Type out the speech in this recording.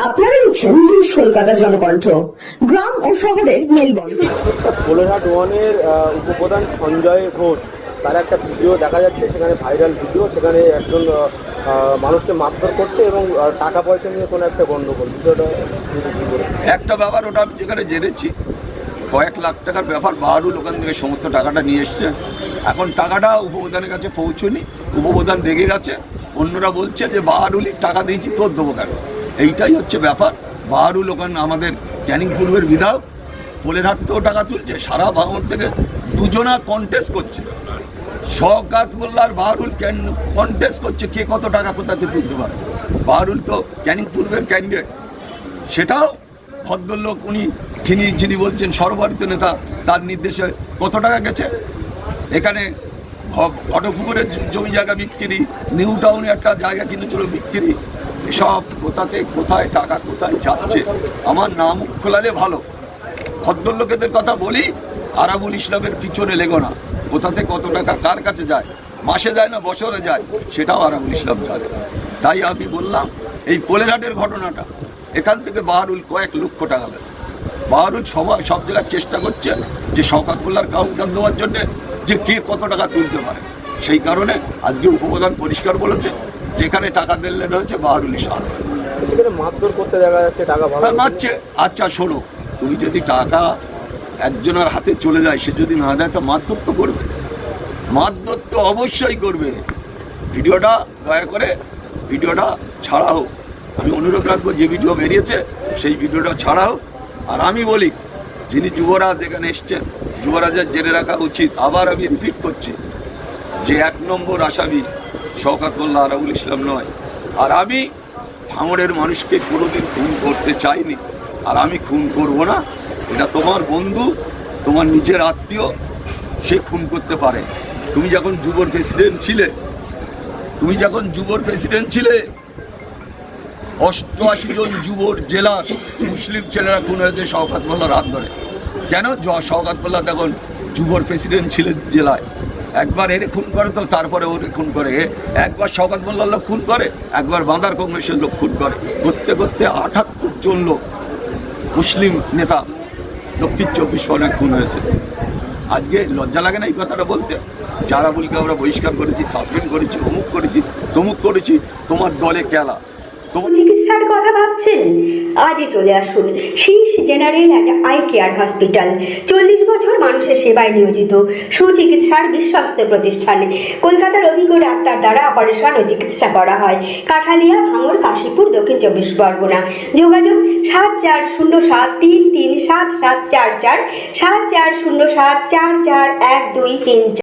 আপনারা দেখছেন নিউজ কলকাতা জনকণ্ঠ, গ্রাম ও শহরের মেলবন্ধন। কোলেরহাট ওয়ানের উপপ্রধান সঞ্জয় ঘোষ, তার একটা ভিডিও দেখা যাচ্ছে, সেখানে ভাইরাল ভিডিও, সেখানে একজন মানুষকে মারধর করছে এবং টাকা পয়সা নিয়ে কোনো একটা গন্ডগোল। বিষয়টা একটা ব্যাপার, ওটা যেখানে জেনেছি কয়েক লাখ টাকার ব্যাপার। বাহারুল ওখান থেকে সমস্ত টাকাটা নিয়ে এসছে। এখন টাকাটা উপপ্রধানের কাছে পৌঁছনি, উপপ্রধান রেগে গেছে। অন্যরা বলছে যে বাহারুলই টাকা দিয়েছি, তোর দেবো কেন? এইটাই হচ্ছে ব্যাপার। বাহারুল ওখানে আমাদের ক্যানিং পূর্বের বিধায়ক, কোলেরহাট থেকেও টাকা তুলছে, সারা ভাঙড় থেকে দুজনা কন্টেস্ট করছে। শওকত মোল্লা আর বাহারুল কন্টেস্ট করছে কে কত টাকা কোথাতে তুলতে পারে। বাহারুল তো ক্যানিং পূর্বের ক্যান্ডিডেট, সেটাও ভদ্রলোক উনি যিনি বলছেন সর্বভারতীয় নেতা, তার নির্দেশে কত টাকা গেছে। এখানে ঘটপুকুরের জমি জায়গা বিক্রি, নিউ টাউনে একটা জায়গা কিনেছিল বিক্রি, এসব কোথাতে কোথায় টাকা কোথায় যাচ্ছে আমার নাম খোলালে ভালো। ভদ্রলোকেদের কথা বলি, আরাবুল ইসলামের পিছনে লেগো না। কোথাতে কত টাকা কার কাছে যায়, মাসে যায় না বছরে যায়, সেটাও আরাবুল ইসলাম জানে। তাই আমি বললাম এই কোলেরহাটের ঘটনাটা, এখান থেকে বাহারুল কয়েক লক্ষ টাকা গেছে। বাহারুল সব জায়গায় চেষ্টা করছে যে শওকত মোল্লার কাউন্টার দেওয়ার জন্যে যে কে কত টাকা তুলতে পারে। সেই কারণে আজকে উপপ্রধান পরিষ্কার বলেছে যেখানে টাকা দেনলেন হয়েছে বাহারুল ইসলাম, সেখানে মারধর করতে দেখা যাচ্ছে, টাকা ভালো মারছে। আচ্ছা শোনো, তুমি যদি টাকা একজনের হাতে চলে যায়, সে যদি না দেয় তো মারধর তো করবে, মারধর তো অবশ্যই করবে। ভিডিওটা দয়া করে ভিডিওটা ছাড়া হোক, আমি অনুরোধ রাখবো যে ভিডিও বেরিয়েছে সেই ভিডিওটা ছাড়া হোক। আর আমি বলি, যিনি যুবরাজ এখানে এসছেন, যুবরাজের জেনে রাখা উচিত। আবার আমি রিপিট করছি যে 1 নম্বর আসামি শওকত মোল্লা, আরাবুল ইসলাম নয়। আর আমি ভাঙড়ের মানুষকে কোনোদিন খুন করতে চাইনি, আর আমি খুন করব না। এটা তোমার বন্ধু, তোমার নিজের আত্মীয়, সে খুন করতে পারে। তুমি যখন যুবর প্রেসিডেন্ট ছিলে, 88 জন যুবর জেলার মুসলিম ছেলেরা খুন হয়েছে শওকত মোল্লার হাত ধরে। কেন? শওকত মোল্লা তখন যুবর প্রেসিডেন্ট ছিলেন জেলায়। একবার এর খুন করে তো তারপরে ওরে খুন করে, একবার শওকত মোল্লার লোক খুন করে, একবার বাঁদার কংগ্রেসের লোক খুন করে, করতে করতে 78 জন লোক মুসলিম নেতা দক্ষিণ 24 পরগনায় খুন হয়েছে। আজকে লজ্জা লাগে না এই কথাটা বলতে? যারা বলকে আমরা বহিষ্কার করেছি, সাসপেন্ড করেছি, অমুক করেছি, তমুক করেছি, তোমার দলে কেলা। চিকিৎসার কথা ভাবছেন? আজই চলে আসুন শীর্ষ general and eye care hospital. 40 বছর মানুষের সেবায় নিয়োজিত সুচিকিৎসার বিশ্বস্ত প্রতিষ্ঠান। কলকাতার অভিজ্ঞ ডাক্তার দ্বারা অপারেশন ও চিকিৎসা করা হয়। কাঠালিয়া, ভাঙড়, কাশীপুর, দক্ষিণ 24 পরগনা। যোগাযোগ 7407337744, 7407441234।